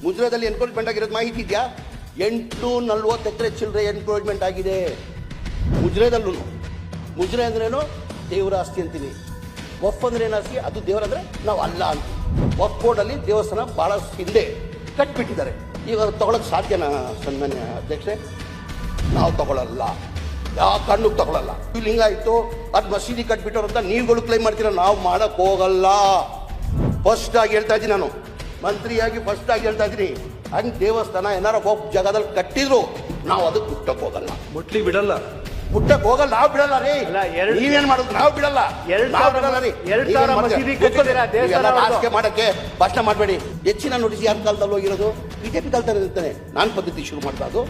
ಮುಜ್ರಾದಲ್ಲಿ encroachment ಆಗಿರೋದು ಮಾಹಿತಿ ಇದೆಯಾ? 840 ಎಕರೆ ಚಿಲ್ಲರೆ ಎನ್ಕ್ರೋಚ್ಮೆಂಟ್ ಆಗಿದೆ ಮುಜ್ರೇದಲ್ಲೂ. ಮುಜ್ರೆ ಅಂದ್ರೇನು? ದೇವರ ಆಸ್ತಿ ಅಂತೀವಿ. ವಫ್ ಅಂದ್ರೆ ಏನು ಆಸ್ತಿ? ಅದು ದೇವರಂದ್ರೆ ನಾವು ಅಲ್ಲ ಅಂತ. ವಫ್ ಬೋರ್ಡಲ್ಲಿ ದೇವಸ್ಥಾನ ಬಹಳ ಹಿಂದೆ ಕಟ್ಬಿಟ್ಟಿದ್ದಾರೆ. ಇವಾಗ ತಗೊಳಕ್ ಸಾಧ್ಯನಾ ಸನ್ಮಾನ್ಯ ಅಧ್ಯಕ್ಷೆ? ನಾವು ತಗೊಳ್ಳಲ್ಲ, ಯಾವ ಕಾರಣಕ್ಕೂ ತಗೊಳ್ಳಲ್ಲ. ಲಿಂಗಾಯಿತು ಅದು ಮಸೀದಿ ಕಟ್ಬಿಟ್ಟವ್ರು ಅಂತ ನೀವುಗಳು ಕ್ಲೈಮ್ ಮಾಡ್ತೀರ, ನಾವು ಮಾಡಕ್ ಹೋಗಲ್ಲ. ಫಸ್ಟ್ ಆಗಿ ಹೇಳ್ತಾ ಇದ್ದೀನಿ, ನಾನು ಮಂತ್ರಿಯಾಗಿ ಫಸ್ಟ್ ಆಗಿ ಹೇಳ್ತಾ ಇದ್ದೀನಿ, ಹಂಗೆ ದೇವಸ್ಥಾನ ಏನಾರ ಒಬ್ಬ ಜಾಗದಲ್ಲಿ ಕಟ್ಟಿದ್ರು ನಾವು ಅದಕ್ಕೆ ಮುಟ್ಟಕ್ ಹೋಗಲ್ಲ, ಮುಟ್ಲಿಕ್ಕೆ ಬಿಡಲ್ಲ, ಮುಟ್ಟಕ್ ಹೋಗಲ್ಲ. ನಾವು ಬಿಡಲ್ಲ ರೀ. ನೀವೇನ್ ಮಾಡೋದು? ನಾವು ಬಿಡಲ್ಲ, ನಾವು ಬಿಡಲ್ಲ ರೀ. ಆಸ್ಕೆ ಮಾಡಕ್ಕೆ ಭಾಷಣ ಮಾಡಬೇಡಿ. ಹೆಚ್ಚಿನ ನೋಟಿಸ್ ಯಾರ ಕಾಲದಲ್ಲಿ ಹೋಗಿರೋದು? ಬಿಜೆಪಿ ಕಾಲದಲ್ಲಿ ಇರ್ತಾನೆ. ನಾನು ಪದ್ಧತಿ ಶುರು ಮಾಡ್ತಾ, ಅದು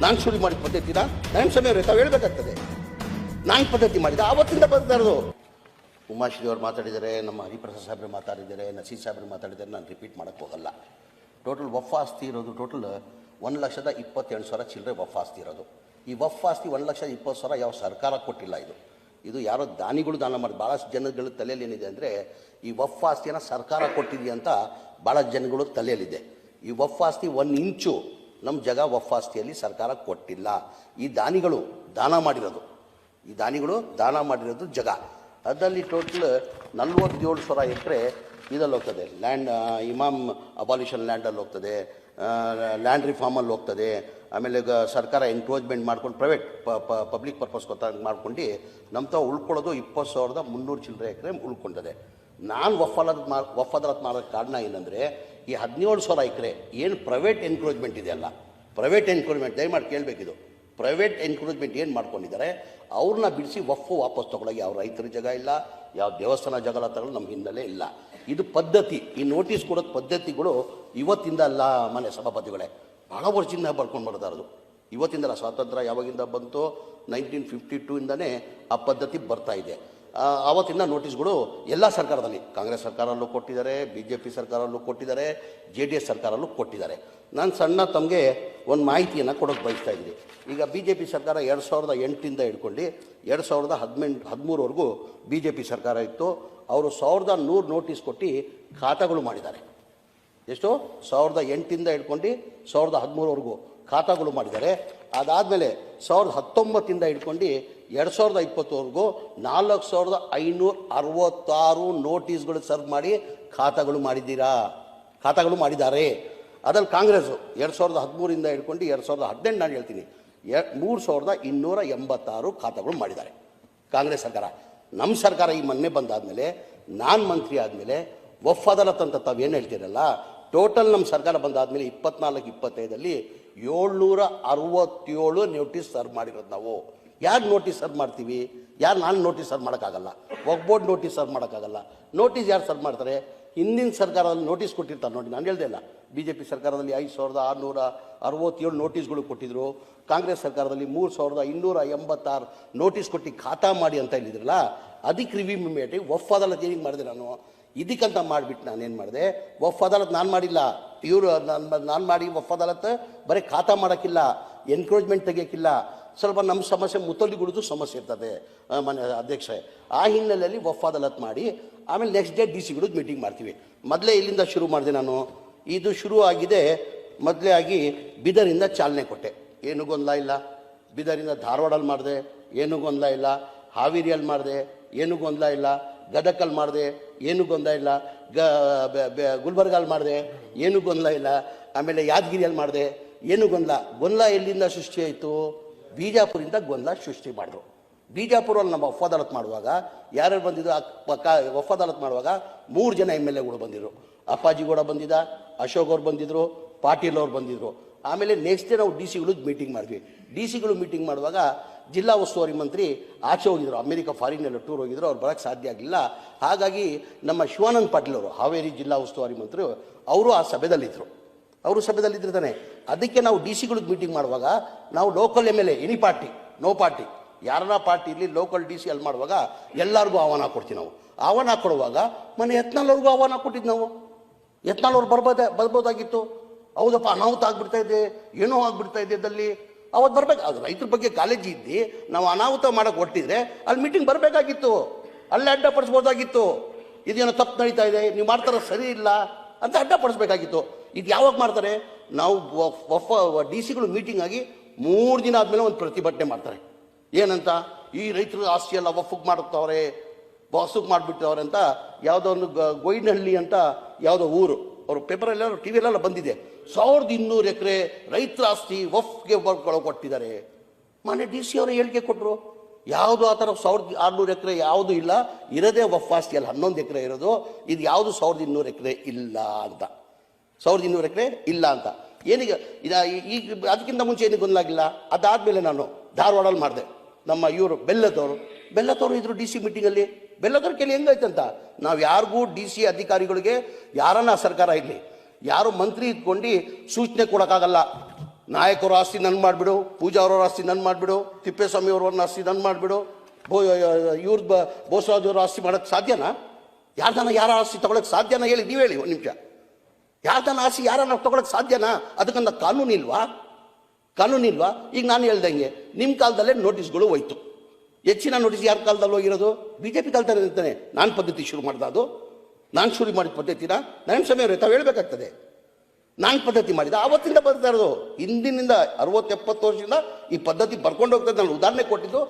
ನಾನು ಶುರು ಮಾಡಿದ ಪದ್ಧತಿನ ನಾನು ಸಮಯ ತಾವು ಹೇಳ್ಬೇಕಾಗ್ತದೆ. ನಾನು ಪದ್ಧತಿ ಮಾಡಿದ ಆವತ್ತಿಂದ ಬರ್ತಾ ಇರೋದು. ಉಮಾಶ್ರೀ ಅವ್ರು ಮಾತಾಡಿದ್ದಾರೆ, ನಮ್ಮ ಹರಿಪ್ರಸಾದ್ ಸಾಹೇಬ್ರು ಮಾತಾಡಿದ್ದಾರೆ, ನಸೀರ್ ಸಾಹೇಬ್ರು ಮಾತಾಡಿದ್ದಾರೆ. ನಾನು ರಿಪೀಟ್ ಮಾಡಕ್ಕೆ ಹೋಗಲ್ಲ. ಟೋಟಲ್ ವಫ್ ಆಸ್ತಿ ಇರೋದು ಟೋಟಲ್ 1,27,000 ಚಿಲ್ಲರೆ ವಫ್ ಆಸ್ತಿ ಇರೋದು. ಈ ವಫ್ ಆಸ್ತಿ 1,20,000 ಯಾವ ಸರ್ಕಾರ ಕೊಟ್ಟಿಲ್ಲ. ಇದು ಯಾರೋ ದಾನಿಗಳು ದಾನ ಮಾಡಿ. ಭಾಳಷ್ಟು ಜನಗಳ ತಲೆಯಲ್ಲಿ ಏನಿದೆ ಅಂದರೆ, ಈ ವಫ್ ಆಸ್ತಿಯನ್ನು ಸರ್ಕಾರ ಕೊಟ್ಟಿದೆಯಾ ಅಂತ ಭಾಳ ಜನಗಳು ತಲೆಯಲ್ಲಿದೆ. ಈ ವಫ್ ಆಸ್ತಿ 1 ಇಂಚು ನಮ್ಮ ಜಾಗ ವಫ್ ಆಸ್ತಿಯಲ್ಲಿ ಸರ್ಕಾರ ಕೊಟ್ಟಿಲ್ಲ. ಈ ದಾನಿಗಳು ದಾನ ಮಾಡಿರೋದು, ಈ ದಾನಿಗಳು ದಾನ ಮಾಡಿರೋದು ಜಾಗ. ಅದರಲ್ಲಿ ಟೋಟಲ್ 47,000 ಎಕರೆ ಇದರಲ್ಲಿ ಹೋಗ್ತದೆ. ಲ್ಯಾಂಡ್ ಇಮಾಮ್ ಅಬಾಲಿಷನ್ ಲ್ಯಾಂಡಲ್ಲಿ ಹೋಗ್ತದೆ, ಲ್ಯಾಂಡ್ ರಿಫಾರ್ಮಲ್ಲಿ ಹೋಗ್ತದೆ. ಆಮೇಲೆ ಸರ್ಕಾರ ಎನ್ಕ್ರೋಚ್ಮೆಂಟ್ ಮಾಡ್ಕೊಂಡು ಪ್ರೈವೇಟ್ ಪಬ್ಲಿಕ್ ಪರ್ಪಸ್ ಮಾಡ್ಕೊಂಡು ನಮ್ಮ ತಾವು ಉಳ್ಕೊಳ್ಳೋದು 20,300 ಚಿಲ್ಲರೆ ಎಕರೆ ಉಳ್ಕೊಂಡಿದೆ. ನಾನು ವಫ್ ಅದಾಲತ್ ಮಾಡೋಕ್ಕೆ ಕಾರಣ ಏನಂದರೆ, ಈ 17,000 ಎಕರೆ ಏನು ಪ್ರೈವೇಟ್ ಎನ್ಕ್ರೋಚ್ಮೆಂಟ್ ಇದೆಯಲ್ಲ, ಪ್ರೈವೇಟ್ ಎನ್ಕ್ರೋಚ್ಮೆಂಟ್ ದಯಮಾಡಿ ಕೇಳಬೇಕಿದು. ಪ್ರೈವೇಟ್ ಎನ್ಕ್ರೋಚ್ಮೆಂಟ್ ಏನು ಮಾಡ್ಕೊಂಡಿದ್ದಾರೆ, ಅವ್ರನ್ನ ಬಿಡಿಸಿ ವಫ್ ವಾಪಸ್ ತೊಗೊಳಗೆ ಯಾವ ರೈತರ ಜಾಗ ಇಲ್ಲ, ಯಾವ ದೇವಸ್ಥಾನ ಜಾಗ ತಗೊಳ್ಳೋ ನಮ್ಮ ಹಿನ್ನೆಲೆ ಇಲ್ಲ. ಇದು ಪದ್ಧತಿ. ಈ ನೋಟಿಸ್ ಕೊಡೋದು ಪದ್ಧತಿಗಳು ಇವತ್ತಿಂದ ಅಲ್ಲ ಮನೆ ಸಭಾಪತಿಗಳೇ, ಭಾಳ ವರ್ಷದಿಂದ ಬರ್ಕೊಂಡು ಬರ್ತಾ ಇರೋದು. ಇವತ್ತಿಂದಲ್ಲ, ಸ್ವಾತಂತ್ರ್ಯ ಯಾವಾಗಿಂದ ಬಂತು 1952 ಇಂದನೇ ಆ ಪದ್ಧತಿ ಬರ್ತಾ ಇದೆ. ಆವತ್ತಿನ ನೋಟಿಸ್ಗಳು ಎಲ್ಲ ಸರ್ಕಾರದಲ್ಲಿ, ಕಾಂಗ್ರೆಸ್ ಸರ್ಕಾರಲ್ಲೂ ಕೊಟ್ಟಿದ್ದಾರೆ, BJP ಸರ್ಕಾರಲ್ಲೂ ಕೊಟ್ಟಿದ್ದಾರೆ, JDS ಸರ್ಕಾರಲ್ಲೂ ಕೊಟ್ಟಿದ್ದಾರೆ. ನಾನು ಸಣ್ಣ ತಮಗೆ ಒಂದು ಮಾಹಿತಿಯನ್ನು ಕೊಡೋಕ್ಕೆ ಬಯಸ್ತಾ ಇದ್ದೀನಿ. ಈಗ BJP ಸರ್ಕಾರ 2008ಇಂದ ಹಿಡ್ಕೊಂಡು 2013ವರೆಗೂ BJP ಸರ್ಕಾರ ಇತ್ತು. ಅವರು 1,100 ನೋಟಿಸ್ ಕೊಟ್ಟು ಖಾತಾಗಳು ಮಾಡಿದ್ದಾರೆ. ಎಷ್ಟು? 2008ಇಂದ ಹಿಡ್ಕೊಂಡು 2013ವರೆಗೂ ಖಾತಾಗಳು ಮಾಡಿದ್ದಾರೆ. ಅದಾದಮೇಲೆ 2019ಇಂದ ಹಿಡ್ಕೊಂಡು 2020ವರೆಗೂ 4,566 ನೋಟಿಸ್ಗಳು ಸರ್ವ್ ಮಾಡಿ ಖಾತಾಗಳು ಮಾಡಿದ್ದಾರೆ. ಅದ್ರಲ್ಲಿ ಕಾಂಗ್ರೆಸ್ಸು 2013ಇಂದ ಹಿಡ್ಕೊಂಡು 2018 ನಾನು ಹೇಳ್ತೀನಿ 3,286 ಖಾತಾಗಳು ಮಾಡಿದ್ದಾರೆ ಕಾಂಗ್ರೆಸ್ ಸರ್ಕಾರ. ನಮ್ಮ ಸರ್ಕಾರ ಈ ಮೊನ್ನೆ ಬಂದಾದಮೇಲೆ, ನಾನು ಮಂತ್ರಿ ಆದಮೇಲೆ ವಫ್ ಅದಾಲತ್ ಅಂತ ತಾವೇನು ಹೇಳ್ತೀರಲ್ಲ, ಟೋಟಲ್ ನಮ್ಮ ಸರ್ಕಾರ ಬಂದಾದಮೇಲೆ 24-25ರಲ್ಲಿ 767 ನೋಟಿಸ್ ಸರ್ವ್ ಮಾಡಿರೋದು ನಾವು. ಯಾರು ನೋಟಿಸ್ ಸರ್ವ್ ಮಾಡ್ತೀವಿ? ನಾನು ನೋಟಿಸ್ ಸರ್ವ್ ಮಾಡೋಕ್ಕಾಗಲ್ಲ, ವಕ್ಫ್ ಬೋರ್ಡ್ ನೋಟಿಸ್ ಸರ್ವ್ ಮಾಡೋಕ್ಕಾಗಲ್ಲ. ನೋಟಿಸ್ ಯಾರು ಸರ್ವ್ ಮಾಡ್ತಾರೆ? ಹಿಂದಿನ ಸರ್ಕಾರದಲ್ಲಿ ನೋಟಿಸ್ ಕೊಟ್ಟಿರ್ತಾರೆ ನೋಡಿ. ನಾನು ಹೇಳ್ದೆ ಇಲ್ಲ, BJP ಸರ್ಕಾರದಲ್ಲಿ 5,667 ನೋಟಿಸ್ಗಳು ಕೊಟ್ಟಿದ್ರು. ಕಾಂಗ್ರೆಸ್ ಸರ್ಕಾರದಲ್ಲಿ 3,286 ನೋಟಿಸ್ ಕೊಟ್ಟು ಖಾತಾ ಮಾಡಿ ಅಂತ ಹೇಳಿದ್ರಲ್ಲ, ಅದಕ್ಕೆ ರಿವ್ಯೂ ಮಾಡಿ ವಫ್ ಅದಾಲತ್ ಏನಿಗೆ ಮಾಡಿದೆ ನಾನು. ಇದಕ್ಕಂತ ಮಾಡಿಬಿಟ್ಟು ನಾನೇನು ಮಾಡಿದೆ, ವಫ್ ಅದಾಲತ್ ನಾನು ಮಾಡಿಲ್ಲ, ಇವರು ನಾನು ಮಾಡಿ ವಫ್ ಅದಾಲತ್ ಬರೀ ಖಾತಾ ಮಾಡೋಕ್ಕಿಲ್ಲ, ಎನ್ಕ್ರೋಚ್ಮೆಂಟ್ ತೆಗಿಯೋಕ್ಕಿಲ್ಲ. ಸ್ವಲ್ಪ ನಮ್ಮ ಸಮಸ್ಯೆ ಮುತ್ತಲಿಗಳದ್ದು ಸಮಸ್ಯೆ ಇರ್ತದೆ ಮನೆ ಅಧ್ಯಕ್ಷರೇ. ಆ ಹಿನ್ನೆಲೆಯಲ್ಲಿ ವಫ್ ಅದಾಲತ್ ಮಾಡಿ ಆಮೇಲೆ ನೆಕ್ಸ್ಟ್ ಡೇ DC ಮೀಟಿಂಗ್ ಮಾಡ್ತೀವಿ. ಮೊದಲೇ ಇಲ್ಲಿಂದ ಶುರು ಮಾಡಿದೆ ನಾನು. ಇದು ಶುರು ಆಗಿದೆ ಮೊದಲೇ ಆಗಿ ಬೀದರಿಂದ ಚಾಲನೆ ಕೊಟ್ಟೆ, ಏನೂ ಗೊಂದಲ ಇಲ್ಲ. ಬೀದರಿಂದ ಧಾರವಾಡಲ್ಲಿ ಮಾಡಿದೆ, ಏನೂ ಗೊಂದಲ ಇಲ್ಲ. ಹಾವೇರಿಯಲ್ಲಿ ಮಾಡಿದೆ, ಏನೂ ಗೊಂದಲ ಇಲ್ಲ. ಗದಕಲ್ಲಿ ಮಾಡಿದೆ, ಏನೂ ಗೊಂದಲ ಇಲ್ಲ. ಗುಲ್ಬರ್ಗಲ್ಲಿ ಮಾಡಿದೆ, ಏನೂ ಗೊಂದಲ ಇಲ್ಲ. ಆಮೇಲೆ ಯಾದಗಿರಿಯಲ್ಲಿ ಮಾಡಿದೆ, ಏನೂ ಗೊಂದಲ ಎಲ್ಲಿಂದ ಸೃಷ್ಟಿ ಆಯಿತು? ಬಿಜಾಪುರಿಂದ ಗೊಂದಲ ಸೃಷ್ಟಿ ಮಾಡಿದ್ರು. ಬಿಜಾಪುರಲ್ಲಿ ನಮ್ಮ ವಫ್ ಅದಾಲತ್ ಮಾಡುವಾಗ ಯಾರ್ಯಾರು ಬಂದಿದ್ರು? ವಫ್ ಅದಾಲತ್ ಮಾಡುವಾಗ 3 ಜನ MLAಗಳು ಬಂದಿದ್ರು. ಅಪ್ಪಾಜಿ ಗೌಡ ಬಂದಿದ್ದ, ಅಶೋಕ್ ಅವ್ರು ಬಂದಿದ್ರು, ಪಾಟೀಲ್ ಅವ್ರು ಬಂದಿದ್ರು. ಆಮೇಲೆ ನೆಕ್ಸ್ಟ್ ಡೇ ನಾವು DC ಮೀಟಿಂಗ್ ಮಾಡಿದ್ವಿ. DC ಮೀಟಿಂಗ್ ಮಾಡುವಾಗ ಜಿಲ್ಲಾ ಉಸ್ತುವಾರಿ ಮಂತ್ರಿ ಆಚೆ ಹೋಗಿದ್ರು, ಅಮೆರಿಕ ಫಾರಿನಲ್ಲಿ ಟೂರ್ ಹೋಗಿದ್ರು, ಅವ್ರು ಬರೋಕ್ಕೆ ಸಾಧ್ಯ ಆಗಿಲ್ಲ. ಹಾಗಾಗಿ ನಮ್ಮ ಶಿವಾನಂದ ಪಾಟೀಲ್ ಅವರು, ಹಾವೇರಿ ಜಿಲ್ಲಾ ಉಸ್ತುವಾರಿ ಮಂತ್ರಿ, ಅವರು ಆ ಸಭೆದಲ್ಲಿದ್ದರು. ಅವರು ಸಭೆದಲ್ಲಿದ್ದಿರ್ತಾನೆ. ಅದಕ್ಕೆ ನಾವು DC ಮೀಟಿಂಗ್ ಮಾಡುವಾಗ ನಾವು local MLA, any party, no party, ಯಾರನ್ನ ಪಾರ್ಟಿ ಇರಲಿ, ಲೋಕಲ್ DC ಅಲ್ಲಿ ಮಾಡುವಾಗ ಎಲ್ಲರಿಗೂ ಆಹ್ವಾನ ಕೊಡ್ತೀವಿ ನಾವು. ಆಹ್ವಾನ ಕೊಡುವಾಗ ಮನೆ ಯತ್ನಾಳವ್ರಿಗೂ ಆಹ್ವಾನ ಕೊಟ್ಟಿದ್ದು ನಾವು. ಯತ್ನಾಳವ್ರು ಬರ್ಬೋದಾಗಿತ್ತು. ಹೌದಪ್ಪ, ಅನಾಹುತ ಆಗ್ಬಿಡ್ತಾ ಇದೆ, ಏನೋ ಆಗ್ಬಿಡ್ತಾ ಇದೆ ಇದ್ದಲ್ಲಿ, ಅವತ್ತು ಬರ್ಬೇಕು. ಅದು ರೈತರ ಬಗ್ಗೆ ಕಾಳಜಿ ಇದ್ದು ನಾವು ಅನಾಹುತ ಮಾಡೋಕೆ ಹೊಟ್ಟಿದ್ರೆ ಅಲ್ಲಿ ಮೀಟಿಂಗ್ ಬರಬೇಕಾಗಿತ್ತು, ಅಲ್ಲೇ ಅಡ್ಡಪಡಿಸ್ಬೋದಾಗಿತ್ತು. ಇದೇನೋ ತಪ್ಪು ನಡೀತಾ ಇದೆ, ನೀವು ಮಾಡ್ತಾರ ಸರಿ ಇಲ್ಲ ಅಂತ ಅಡ್ಡಪಡಿಸ್ಬೇಕಾಗಿತ್ತು. ಇದು ಯಾವಾಗ ಮಾಡ್ತಾರೆ? ನಾವು ಡಿ ಸಿಗಳು ಮೀಟಿಂಗ್ ಆಗಿ 3 ದಿನ ಆದಮೇಲೆ ಒಂದು ಪ್ರತಿಭಟನೆ ಮಾಡ್ತಾರೆ. ಏನಂತ? ಈ ರೈತರ ಆಸ್ತಿ ಎಲ್ಲ ವಫ್ಗೆ ಮಾಡುತ್ತವ್ರೆ, ಬಾಸುಗೆ ಮಾಡಿಬಿಟ್ಟವ್ರೆ ಅಂತ. ಯಾವುದೋ ಒಂದು ಗೋಯಿನಹಳ್ಳಿ ಅಂತ ಯಾವುದೋ ಊರು, ಅವರು ಪೇಪರಲ್ಲೆಲ್ಲ ಟಿ ವಿಯಲ್ಲೆಲ್ಲ ಬಂದಿದೆ. 1200 ಎಕರೆ ರೈತರ ಆಸ್ತಿ ವಫ್ಗೆ ಕೊಟ್ಟಿದ್ದಾರೆ. ಮಾನ್ಯ ಡಿ ಸಿ ಅವರು ಹೇಳಿಕೆ ಕೊಟ್ಟರು, ಯಾವುದು ಆ ಥರ 1600 ಎಕರೆ ಯಾವುದು ಇಲ್ಲ, ಇರೋದೇ ವಫ್ ಆಸ್ತಿ ಅಲ್ಲ, 11 ಎಕರೆ ಇರೋದು. ಇದು ಯಾವುದು 1200 ಎಕರೆ ಇಲ್ಲ ಅಂತ, 1200 ಎಕರೆ ಇಲ್ಲ ಅಂತ. ಏನೀಗ ಈಗ ಅದಕ್ಕಿಂತ ಮುಂಚೆ ಏನಿಗೆ ಗೊಂದಲಾಗಿಲ್ಲ. ಅದಾದಮೇಲೆ ನಾನು ಧಾರವಾಡಲ್ಲಿ ಮಾಡಿದೆ. ನಮ್ಮ ಇವರು ಬೆಲ್ಲದವರು ಇದ್ರು ಡಿ ಸಿ ಮೀಟಿಂಗಲ್ಲಿ. ಬೆಲ್ಲದವ್ರ ಕೇಳಿ ಹೆಂಗಾಯ್ತಂತ, ನಾವು ಯಾರಿಗೂ ಡಿ ಸಿ ಅಧಿಕಾರಿಗಳಿಗೆ ಯಾರನ್ನ ಸರ್ಕಾರ ಇರಲಿ, ಯಾರು ಮಂತ್ರಿ ಇದ್ಕೊಂಡು ಸೂಚನೆ ಕೊಡೋಕ್ಕಾಗಲ್ಲ. ನಾಯಕರ ಆಸ್ತಿ ನನ್ನ ಮಾಡಿಬಿಡು, ಪೂಜಾ ಅವರವ್ರ ಆಸ್ತಿ ನನ್ನ ಮಾಡಿಬಿಡು, ತಿಪ್ಪೇಸ್ವಾಮಿ ಅವ್ರನ್ನ ಆಸ್ತಿ ನನ್ನ ಮಾಡಿಬಿಡು, ಇವ್ರದ್ದು ಬೋಸರಾಜ್ ಅವ್ರ ಆಸ್ತಿ ಮಾಡೋಕ್ಕೆ ಸಾಧ್ಯನಾ? ಯಾರ ಆಸ್ತಿ ತೊಗೊಳಕ್ಕೆ ಸಾಧ್ಯನಾ? ಹೇಳಿ, ನೀವು ಹೇಳಿ ಒಂದು ನಿಮಿಷ. ಯಾರ್ದನ್ನ ಆಸ್ತಿ ಯಾರನ್ನ ತೊಗೊಳಕ್ಕೆ ಸಾಧ್ಯನಾ? ಅದಕ್ಕಂತ ಕಾನೂನಿಲ್ವಾ? ಈಗ ನಾನು ಹೇಳ್ದಂಗೆ ನಿಮ್ಮ ಕಾಲದಲ್ಲೇ ನೋಟಿಸ್ಗಳು ಹೋಯ್ತು. ಹೆಚ್ಚಿನ ನೋಟಿಸ್ ಯಾರ ಕಾಲದಲ್ಲಿ ಹೋಗಿರೋದು? BJP ಕಾಲದಲ್ಲಿ ಇರ್ತಾನೆ. ನಾನು ಪದ್ಧತಿ ಶುರು ಮಾಡ್ದೆ, ಅದು ನಾನು ಶುರು ಮಾಡಿದ ಪದ್ಧತಿನ ನನ್ನ ಸಮಯ ತಾವು ಹೇಳ್ಬೇಕಾಗ್ತದೆ. ನಾನು ಪದ್ಧತಿ ಮಾಡಿದ ಆವತ್ತಿಂದ ಬರ್ತಾ ಇರೋದು. ಹಿಂದಿನಿಂದ 60-70 ವರ್ಷದಿಂದ ಈ ಪದ್ಧತಿ ಬರ್ಕೊಂಡು ಹೋಗ್ತದೆ. ನಾನು ಉದಾಹರಣೆ ಕೊಟ್ಟಿದ್ದು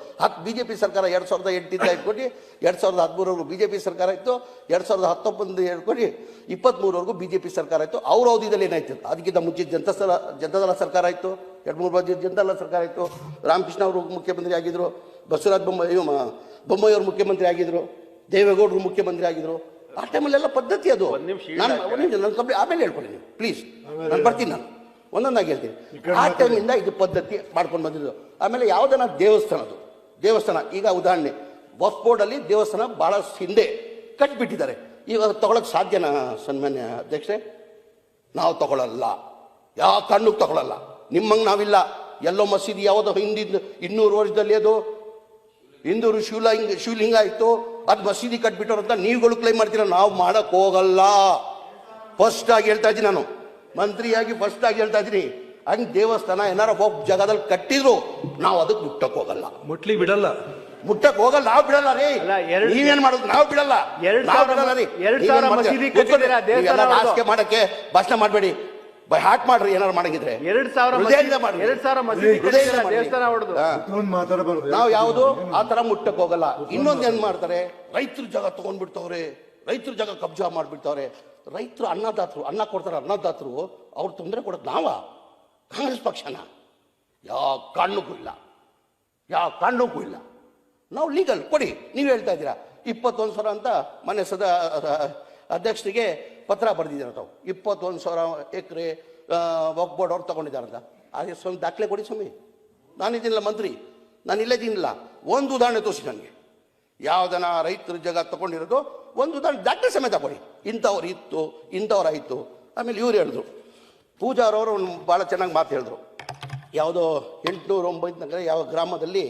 BJP ಸರ್ಕಾರ 2008 ಇಟ್ಕೊಂಡು 2013ವರೆಗೂ BJP ಸರ್ಕಾರ ಇತ್ತು, 2019 ಹೇಳ್ಕೊಂಡು 23ವರೆಗೂ BJP ಸರ್ಕಾರ ಇತ್ತು. ಅವ್ರ ಅವಧಿಯಲ್ಲಿ ಏನಾಯ್ತು? ಅದಕ್ಕಿಂತ ಮುಂಚೆ ಜನತಾದಳ ಸರ್ಕಾರ ಇತ್ತು, 2-3 ಬಾರಿ ಜನತಾದಳ ಸರ್ಕಾರ ಇತ್ತು. ರಾಮಕೃಷ್ಣ ಅವರು ಮುಖ್ಯಮಂತ್ರಿ ಆಗಿದ್ರು, ಬಸವರಾಜ ಬೊಮ್ಮಾಯಿ ಅವರು ಮುಖ್ಯಮಂತ್ರಿ ಆಗಿದ್ರು, ದೇವೇಗೌಡರು ಮುಖ್ಯಮಂತ್ರಿ ಆಗಿದ್ರು. ಆ ಟೈಮಲ್ಲೆಲ್ಲ ಪದ್ಧತಿ ಅದು. ನನ್ನ ಕಂಪ್ಲೀಟ್ ಆಮೇಲೆ ಹೇಳ್ಕೊಳ್ಳಿ ನೀವು ಪ್ಲೀಸ್, ನಾನು ಬರ್ತೀನಿ, ನಾನು ಒಂದೊಂದಾಗಿ ಹೇಳ್ತೀನಿ. ಆ ಟೈಮಿಂದ ಇದು ಪದ್ಧತಿ ಮಾಡ್ಕೊಂಡು ಬಂದಿದ್ದು. ಆಮೇಲೆ ಯಾವುದನ್ನ ದೇವಸ್ಥಾನ ಈಗ ಉದಾಹರಣೆ ವಫ್ ಬೋರ್ಡಲ್ಲಿ ದೇವಸ್ಥಾನ ಭಾಳ ಹಿಂದೆ ಕಟ್ಬಿಟ್ಟಿದ್ದಾರೆ. ಈಗ ತಗೊಳಕ್ಕೆ ಸಾಧ್ಯನಾ ಸನ್ಮಾನ್ಯ ಅಧ್ಯಕ್ಷರೇ? ನಾವು ತಗೊಳ್ಳಲ್ಲ, ಯಾವ ಕಾರಣಕ್ಕೂ ತಗೊಳ್ಳಲ್ಲ. ನಿಮ್ಮಂಗೆ ನಾವಿಲ್ಲ. ಎಲ್ಲೋ ಮಸೀದಿ ಯಾವುದೋ ಹಿಂದಿದ್ದು 200 ವರ್ಷದಲ್ಲಿ ಅದು ಹಿಂದೂರು ಶಿವಲಿಂಗ ಇತ್ತು, ಅದು ಮಸೀದಿ ಕಟ್ಬಿಟ್ಟವ್ರು ಅಂತ ನೀವುಗಳು ಕ್ಲೈಮ್ ಮಾಡ್ತೀರ. ನಾವು ಮಾಡಕ್ ಹೋಗಲ್ಲ. ಫಸ್ಟ್ ಆಗಿ ಹೇಳ್ತಾ ಇದ್ದೀನಿ, ನಾನು ಮಂತ್ರಿಯಾಗಿ ಫಸ್ಟ್ ಆಗಿ ಹೇಳ್ತಾ ಇದ್ದೀನಿ. ಹಂಗೆ ದೇವಸ್ಥಾನ ಏನಾರ ಒಬ್ಬ ಜಾಗದಲ್ಲಿ ಕಟ್ಟಿದ್ರು ನಾವು ಅದಕ್ಕೆ ಮುಟ್ಟಕ್ ಹೋಗಲ್ಲ, ಮುಟ್ಟಕ್ ಹೋಗಲ್ಲ. ನಾವು ಬಿಡಲ್ಲ ರೀ. ನೀವೇನ್ ಮಾಡೋದು? ನಾವು ಬಿಡಲ್ಲ ರೀ. ಆಸ್ಕೆ ಮಾಡಕ್ಕೆ ಭಾಷಣ ಮಾಡಬೇಡಿ, ಹಾಟ್ ಮಾಡ್ರಿ. ಏನಾರು ಮಾಡಂಗಿದ್ರೆ 2000 ನಾವು ಯಾವುದು ಆ ತರ ಮುಟ್ಟಕ್ ಹೋಗಲ್ಲ. ಇನ್ನೊಂದು ಏನ್ ಮಾಡ್ತಾರೆ, ರೈತರ ಜಾಗ ತಗೊಂಡ್ಬಿಡ್ತವ್ರೆ, ರೈತರ ಜಾಗ ಕಬ್ಜಾ ಮಾಡ್ಬಿಡ್ತವ್ರೆ. ರೈತರು ಅನ್ನ ಕೊಡ್ತಾರೆ, ಅನ್ನದಾತರು ಅವ್ರು ತೊಂದರೆ ಕೊಡೋದು ನಾವ ಕಾಂಗ್ರೆಸ್ ಪಕ್ಷನ? ಯಾವ ಕಾರಣಕ್ಕೂ ಇಲ್ಲ. ನಾವು ಲೀಗಲ್ ಕೊಡಿ. ನೀವು ಹೇಳ್ತಾ ಇದ್ದೀರಾ 21,000 ಅಂತ ಮನೆ ಅಧ್ಯಕ್ಷರಿಗೆ ಪತ್ರ ಬರೆದಿದ್ದಾರೆ. ತಾವು 21,000 ಎಕರೆ ವಕ್ಫ್ ಬೋರ್ಡ್ ಅವ್ರು ತಗೊಂಡಿದ್ದಾರಂತ. ಅದೇ ಸ್ವಾಮಿ ದಾಖಲೆ ಕೊಡಿ ಸ್ವಾಮಿ. ನಾನಿದ್ದೀನಿಲ್ಲ ಮಂತ್ರಿ, ನಾನು ಇಲ್ಲದಿನಿಲ್ಲ. ಒಂದು ಉದಾಹರಣೆ ತೋರಿಸಿ ನನಗೆ, ಯಾವುದನ್ನ ರೈತರ ಜಾಗ ತಗೊಂಡಿರೋದು ಒಂದು ಉದಾಹರಣೆ ದಾಖಲೆ ಸಮೇತ ಕೊಡಿ. ಇಂಥವ್ರು ಇತ್ತು, ಇಂಥವ್ರಾಯಿತು. ಆಮೇಲೆ ಇವ್ರು ಹೇಳಿದ್ರು, ಪೂಜಾ ಅವರವರು ಭಾಳ ಚೆನ್ನಾಗಿ ಮಾತು ಹೇಳಿದ್ರು. ಯಾವುದೋ 809 ಯಾವ ಗ್ರಾಮದಲ್ಲಿ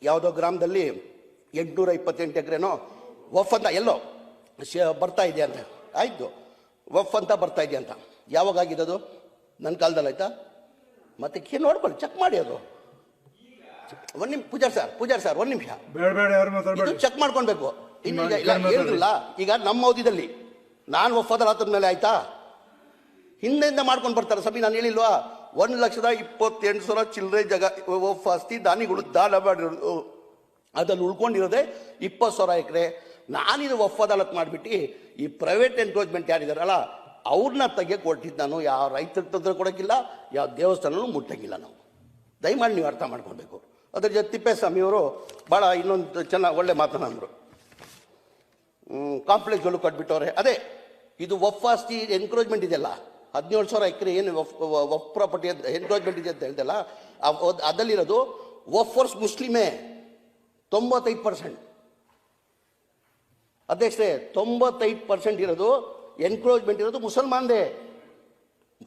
ಯಾವುದೋ ಗ್ರಾಮದಲ್ಲಿ 828 ಎಕರೆನೋ ವಫ್ ಅಂತ ಎಲ್ಲೋ ಬರ್ತಾ ಇದೆ ಅಂತ. ಆಯಿತು, ವಫ್ ಅಂತ ಬರ್ತಾ ಇದೆ ಅಂತ. ಯಾವಾಗ ಆಗಿದ್ದು? ನನ್ನ ಕಾಲದಲ್ಲಿ ಆಯ್ತಾ? ಮತ್ತೆ ನೋಡ್ಕೊಳ್ಳಿ, ಚೆಕ್ ಮಾಡಿ. ಅದು ಒಂದು ನಿಮಿಷ ಪೂಜಾರ್ ಸರ್ ಒಂದು ನಿಮಿಷ ಚೆಕ್ ಮಾಡ್ಕೊಳ್ಬೇಕು. ಹೇಳಿಲ್ಲ, ಈಗ ನಮ್ಮ ಅವಧಿಯಲ್ಲಿ ನಾನು ವಫಾದರ್ ಆತದ ಮೇಲೆ ಆಯ್ತಾ? ಹಿಂದೆಯಿಂದ ಮಾಡ್ಕೊಂಡು ಬರ್ತಾರೆ ಸಭೆ. ನಾನು ಹೇಳಿಲ್ವಾ? 1,28,000 ಚಿಲ್ಲರೆ ಜಾಗ ವಫ್ ಆಸ್ತಿ ದಾನಿಗಳು ದಾನ ಮಾಡಿರೋದು, ಅದಲ್ಲಿ ಉಳ್ಕೊಂಡಿರೋದೆ 20,000 ಎಕರೆ. ನಾನಿದು ವಫ್ ಅದಾಲತ್ ಮಾಡಿಬಿಟ್ಟು ಈ ಪ್ರೈವೇಟ್ ಎನ್ಕ್ರೋಚ್ಮೆಂಟ್ ಯಾರಿದಾರಲ್ಲ ಅವ್ರನ್ನ ತೆಗಿಯಕ್ಕೆ ಹೊರಟಿದ್ದು ನಾನು. ಯಾವ ರೈತರ ತೊಂದರೆ ಕೊಡೋಕ್ಕಿಲ್ಲ, ಯಾವ ದೇವಸ್ಥಾನನೂ ಮುಟ್ಟಂಗಿಲ್ಲ. ನಾವು ದಯಮಾಡಿ ನೀವು ಅರ್ಥ ಮಾಡ್ಕೊಳ್ಬೇಕು. ಅದ್ರ ಜೊತೆ ತಿಪ್ಪೇಸ್ವಾಮಿಯವರು ಭಾಳ ಇನ್ನೊಂದು ಚೆನ್ನಾಗಿ ಒಳ್ಳೆ ಮಾತನಾಡಿದ್ರು. ಕಾಂಪ್ಲೆಕ್ಸ್ಗಳು ಕಟ್ಬಿಟ್ಟವ್ರೆ. ಅದೇ ಇದು ವಫ್ ಆಸ್ತಿ ಎನ್ಕ್ರೋಚ್ಮೆಂಟ್ ಇದೆಯಲ್ಲ, 17,000 ಎಕರೆ ಏನು ವಫ್ ಪ್ರಾಪರ್ಟಿ ಎನ್ಕ್ರೋಚ್ಮೆಂಟ್ ಇದೆ ಅಂತ ಹೇಳ್ದಲ್ಲ, ಅದಲ್ಲಿರೋದು ವಫ್ ಫೋರ್ಸ್ ಮುಸ್ಲಿಮೇ 95%. ಅಧ್ಯಕ್ಷರೇ 95% ಇರೋದು ಎನ್ಕ್ರೋಚ್ಮೆಂಟ್ ಇರೋದು ಮುಸಲ್ಮಾನ್ದೇ.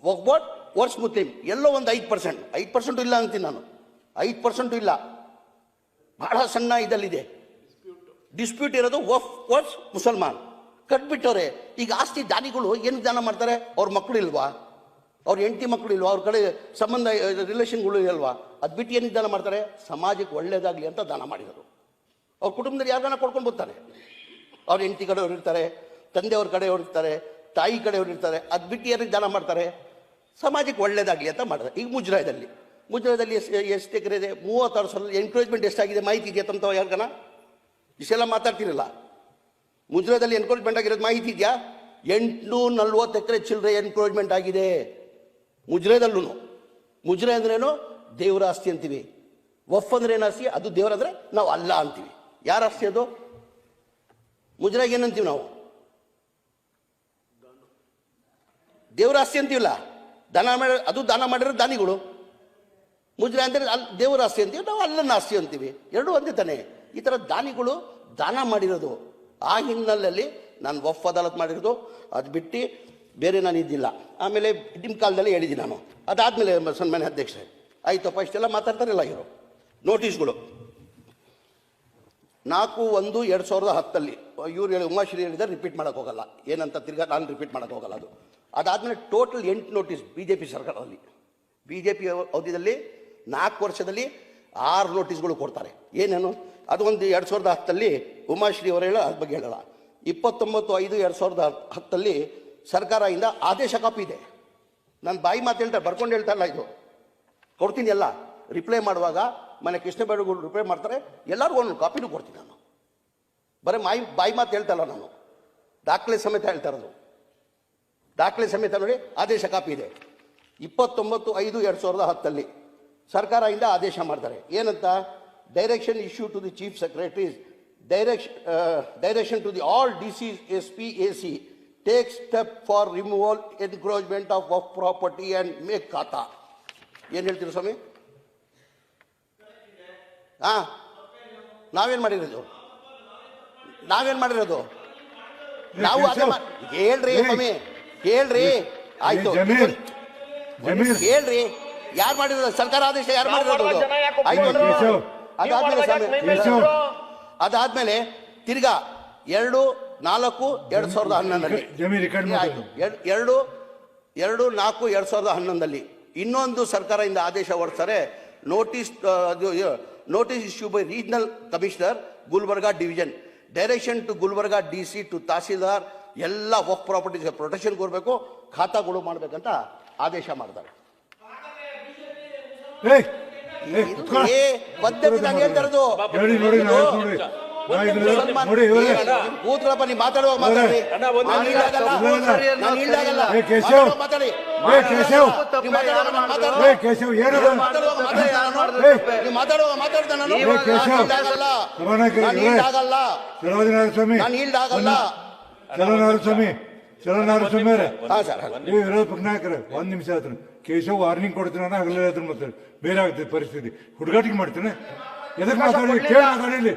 ವಫ್ ಬೋರ್ಡ್ ವರ್ಸ್ ಮುಸ್ಲಿಂ ಎಲ್ಲೋ ಒಂದು 5% ಇಲ್ಲ ಅಂತೀನಿ ನಾನು. 5% ಇಲ್ಲ, ಬಹಳ ಸಣ್ಣ ಇದಲ್ಲಿದೆ. ಡಿಸ್ಪ್ಯೂಟ್ ಇರೋದು ವಫ್ ವರ್ಸ್ ಮುಸಲ್ಮಾನ್. ಕಟ್ಬಿಟ್ಟವ್ರೆ. ಈಗ ಆಸ್ತಿ ದಾನಿಗಳು ಏನು ದಾನ ಮಾಡ್ತಾರೆ? ಅವ್ರ ಮಕ್ಕಳು ಇಲ್ವಾ? ಅವ್ರ ಹೆಂಡತಿ ಮಕ್ಕಳು ಇಲ್ವಾ? ಅವ್ರ ಕಡೆ ಸಂಬಂಧ ರಿಲೇಷನ್ಗಳು ಇಲ್ವಾ? ಅದು ಬಿಟ್ಟು ಏನಿಗೆ ದಾನ ಮಾಡ್ತಾರೆ? ಸಮಾಜಕ್ಕೆ ಒಳ್ಳೇದಾಗಲಿ ಅಂತ ದಾನ ಮಾಡಿದರು. ಅವ್ರ ಕುಟುಂಬದಲ್ಲಿ ಯಾರು ದಾನ ಕೊಡ್ಕೊಂಡು ಬರ್ತಾರೆ. ಅವ್ರ ಹೆಂಡತಿ ಕಡೆಯವ್ರು ಇರ್ತಾರೆ, ತಂದೆಯವ್ರ ಕಡೆಯವ್ರು ಇರ್ತಾರೆ, ತಾಯಿ ಕಡೆಯವ್ರು ಇರ್ತಾರೆ. ಅದು ಬಿಟ್ಟು ಏನಕ್ಕೆ ದಾನ ಮಾಡ್ತಾರೆ? ಸಮಾಜಕ್ಕೆ ಒಳ್ಳೇದಾಗಲಿ ಅಂತ ಮಾಡಿದ್ರೆ. ಈಗ ಮುಜರಾಯದಲ್ಲಿ ಎಷ್ಟು ಎಕರೆ ಇದೆ? 36 ಎನ್ಕ್ರೋಚ್ಮೆಂಟ್ ಎಷ್ಟಾಗಿದೆ ಮಾಹಿತಿ ಇದೆಯಾ ತಮ್ಮ ಯಾರಿಗನ? ಇಷ್ಟೆಲ್ಲ ಮಾತಾಡ್ತಿರಲ್ಲ. ಮುಜರಾಯದಲ್ಲಿ ಎನ್ಕ್ರೋಚ್ಮೆಂಟ್ ಆಗಿರೋದು ಮಾಹಿತಿ ಇದೆಯಾ? 840 ಎಕರೆ ಚಿಲ್ಲರೆ ಎನ್ಕ್ರೋಚ್ಮೆಂಟ್ ಆಗಿದೆ ಮುಜರಾಯದಲ್ಲೂ. ಮುಜರಾಯ್ ಅಂದ್ರೇನು? ದೇವರ ಆಸ್ತಿ ಅಂತೀವಿ. ವಫ್ ಅಂದ್ರೆ ಏನು ಆಸ್ತಿ? ಅದು ದೇವರಂದ್ರೆ ನಾವು ಅಲ್ಲ ಅಂತೀವಿ. ಯಾರ ಆಸ್ತಿ ಅದು? ಮುಜರಾಯ್ಗೆ ಏನಂತೀವಿ ನಾವು? ದೇವರ ಆಸ್ತಿ ಅಂತೀವಲ್ಲ. ಅದು ದಾನ ಮಾಡಿರೋ ದಾನಿಗಳು. ಮುಜರಾಯ್ ಅಂದರೆ ದೇವರ ಆಸ್ತಿ ಅಂತೀವಿ, ನಾವು ಅಲ್ಲನ್ನ ಆಸ್ತಿ ಅಂತೀವಿ. ಎರಡೂ ಒಂದೇ ತಾನೆ. ಈ ಥರ ದಾನಿಗಳು ದಾನ ಮಾಡಿರೋದು. ಆ ಹಿನ್ನೆಲೆಯಲ್ಲಿ ನಾನು ವಫ್ ಅದಾಲತ್ ಮಾಡಿರೋದು. ಅದು ಬಿಟ್ಟು ಬೇರೆ ನಾನು ಇದ್ದಿಲ್ಲ. ಆಮೇಲೆ ನಿಮ್ಮ ಕಾಲದಲ್ಲಿ ಹೇಳಿದ್ದೀನಿ ನಾನು. ಅದಾದಮೇಲೆ ಸನ್ಮಾನ್ಯ ಅಧ್ಯಕ್ಷರೇ, ಆಯ್ತಪ್ಪ ಇಷ್ಟೆಲ್ಲ ಮಾತಾಡ್ತಾರಲ್ಲ ಇವರು. ನೋಟಿಸ್ಗಳು 4/1/2010 ಇವ್ರು ಹೇಳಿ ಉಮಾಶ್ರೀ ಹೇಳಿದ್ರೆ ರಿಪೀಟ್ ಮಾಡೋಕ್ಕೆ ಹೋಗಲ್ಲ. ಏನಂತ ತಿರ್ಗಾ ನಾನು ರಿಪೀಟ್ ಮಾಡೋಕ್ಕೆ ಹೋಗಲ್ಲ. ಅದು ಅದಾದಮೇಲೆ ಟೋಟಲ್ 8 ನೋಟಿಸ್ BJP ಸರ್ಕಾರದಲ್ಲಿ. BJP ಅವಧಿಯಲ್ಲಿ 4 ವರ್ಷದಲ್ಲಿ 6 ನೋಟಿಸ್ಗಳು ಕೊಡ್ತಾರೆ. ಏನೇನು? ಅದು ಒಂದು 2010 ಉಮಾಶ್ರೀ ಅವರು ಹೇಳೋ ಅದ್ರ ಬಗ್ಗೆ ಹೇಳಲ್ಲ. 29/5/2010 ಸರ್ಕಾರದಿಂದ ಆದೇಶ ಕಾಪಿ ಇದೆ. ನಾನು ಬಾಯಿ ಮಾತು ಹೇಳ್ತಾರೆ, ಬರ್ಕೊಂಡು ಹೇಳ್ತಾ ಇಲ್ಲ. ಇದು ಕೊಡ್ತೀನಿ ಎಲ್ಲ. ರಿಪ್ಲೈ ಮಾಡುವಾಗ ಮನೆ ಕೃಷ್ಣಬೇಡಗಳು ರಿಪ್ಲೈ ಮಾಡ್ತಾರೆ, ಎಲ್ಲರಿಗೂ ಒಂದು ಕಾಪಿನೂ ಕೊಡ್ತೀನಿ ನಾನು. ಬರೀ ಬಾಯಿ ಮಾತು ಹೇಳ್ತಲ್ಲ ನಾನು, ದಾಖಲೆ ಸಮೇತ ಹೇಳ್ತಾ ಇರೋದು. ದಾಖಲೆ ಸಮೇತ ನೋಡಿ, ಆದೇಶ ಕಾಪಿ ಇದೆ. 29/5/2010 ಸರ್ಕಾರದಿಂದ ಆದೇಶ ಮಾಡ್ತಾರೆ. ಏನಂತ? Direction issue to the chief secretaries, direction to the all DCs, SP, AC, take step for removal encroachment of ವಫ್ ಪ್ರಾಪರ್ಟಿ ಆ್ಯಂಡ್ ಮೇಕ್ ಖಾತಾ. ಏನು ಹೇಳ್ತೀರಿ ಸ್ವಾಮಿ? ನಾವೇನು ಮಾಡಿರೋದು? ನಾವು ಅದೇ ಹೇಳ್ರಿ ಸ್ವಾಮಿ, ಹೇಳ್ರಿ. ಆಯ್ತು, ಹೇಳ್ರಿ. ಯಾರು ಮಾಡಿರೋದು? ಸರ್ಕಾರ ಆದೇಶ ಯಾರು ಮಾಡಿರೋದು? ಆಯ್ತು. ಅದಾದ್ಮೇಲೆ ತಿರ್ಗಾ 2/4/2011 ಇನ್ನೊಂದು ಸರ್ಕಾರದಿಂದ ಆದೇಶ ಹೊರಡ್ತಾರೆ. Notice issue by regional commissioner Gulbarga division, direction to Gulbarga DC to tahsildar, ಎಲ್ಲ ವಫ್ ಪ್ರಾಪರ್ಟೀಸ್ ಪ್ರೊಟೆಕ್ಷನ್ ಕೊಡಬೇಕು, ಖಾತಾಗಳು ಮಾಡಬೇಕಂತ ಆದೇಶ ಮಾಡ್ತಾರೆ. ಪದ್ಧತಿ ನಾನು ಹೇಳ್ತಾ ಇರೋದು. ಕೂತ್ಕೊಳ್ಳಪ್ಪ, ನೀವು ಮಾತಾಡುವಾಗ ಮಾತಾಡಿ. ವಿರೋಧ ಪಕ್ಷ ನಾಯಕರ 1 ನಿಮಿಷ ಆಯ್ತು. ಕೇಶವ್ ವಾರ್ನಿಂಗ್ ಕೊಡ್ತೀನಿ ಅನ್ನೋ ಆಗಲೇ ಅದ್ರ ಮತ್ತೆ ಬೇರೆ ಆಗ್ತದೆ ಪರಿಸ್ಥಿತಿ. ಹುಡುಗಾಟಿಗೆ ಮಾಡ್ತೇನೆ. ಎದಕ್ಕೆ ಮಾತಾಡಿ? ಕೇಳಿ ಮಾತಾಡಿ.